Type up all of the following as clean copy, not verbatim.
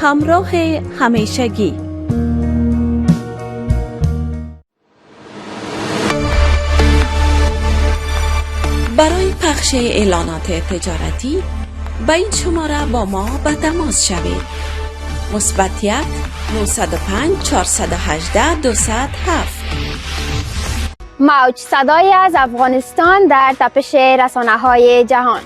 همراه همیشگی. برای پخش اعلانات تجارتی به این شماره با ما به تماس شوید. +1 905 418 207. موج، صدای از افغانستان در تپش رسانه‌های جهان.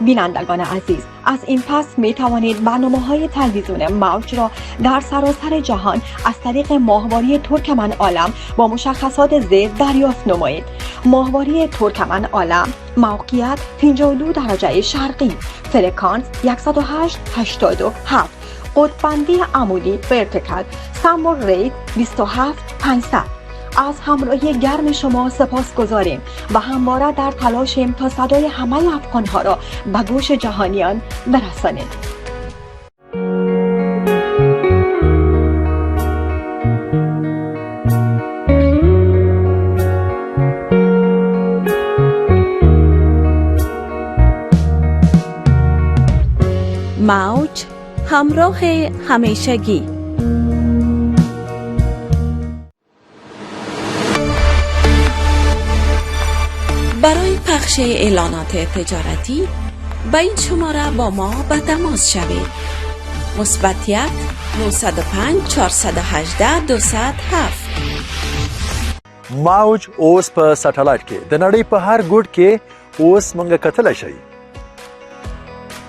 بینندگان عزیز، از این پس می توانید برنامه‌های تلویزیون موج را در سراسر جهان از طریق ماهواره ترکمن عالم با مشخصات زیر دریافت نمایید. ماهواره ترکمن عالم، موقعیت 52 درجه شرقی، فرکانس 108.87، قطب‌بندی عمودی ورتیکال، سامبل ریت 27500. از همراهی گرم شما سپاسگزاریم و همواره در تلاشیم تا صدای همه افغان‌ها را به گوش جهانیان برسانید. موج، همراه همیشگی. برای پخش اعلانات تجارتی به این شماره با ما به تماس شوید. +1 905 418 207. موج اوس په سټلایټ کې د نړۍ په هر ګوټ کې اوس مونږ کتلی شئ.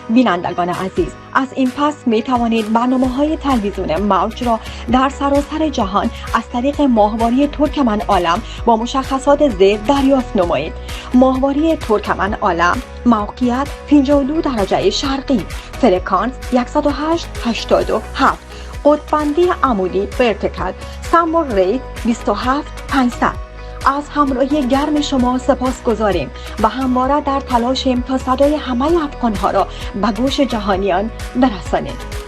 بینندگان عزیز، از این پس می توانید برنامه‌های تلویزیون موج را در سراسر جهان از طریق ماهواره ترکمن عالم با مشخصات زیر دریافت نمایید. ماهواره ترکمن عالم، موقعیت 52 درجه شرقی، فرکانس 108.87، قطب‌بندی عمودی ورتیکال، سامبل ریت 27500. از همراهی گرم شما سپاسگزاریم و همواره در تلاشیم تا صدای همه افغان‌ها را به گوش جهانیان برسانید.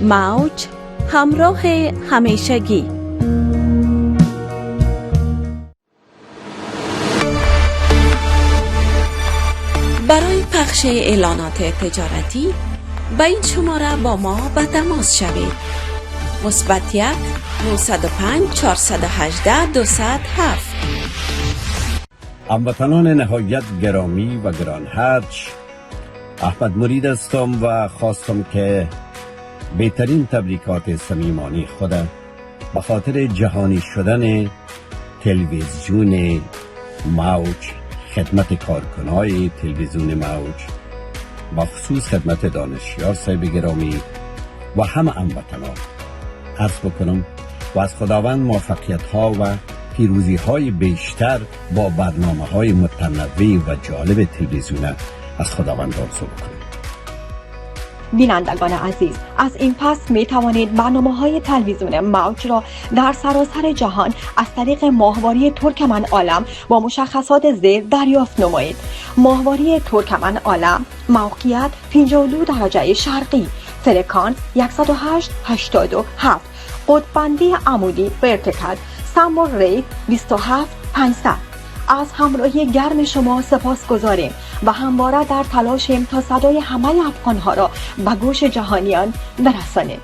موج، همراه همیشگی. برای پخش اعلانات تجارتی به این شماره با ما به تماس شوید. +1 905 418 207. هموطنان نهایت گرامی و گرانهرج، احمد مرید هستم و خواستم که بهترین تبریکات صمیمانه خود به خاطر جهانی شدن تلویزیون موج خدمت کارکنای تلویزیون موج، بخصوص خدمت دانشیار صاحب گرامی و همه هموطنان عرض بکنم و از خداوند موفقیت ها و پیروزی های بیشتر با برنامه های متنوع و جالب تلویزیون از خداوند آرزو بکنم. بینندگان عزیز، از این پس می توانید برنامه‌های تلویزیون موج را در سراسر جهان از طریق ماهواره ترکمن عالم با مشخصات زیر دریافت نمایید. ماهواره ترکمن عالم، موقعیت 52 درجه شرقی، فرکانس 108.87، قطب‌بندی عمودی ورتیکال، سامبل ریت 27500. از همراهی گرم شما سپاسگزاریم و همواره در تلاشیم تا صدای همه افغان‌ها را به گوش جهانیان برسانیم.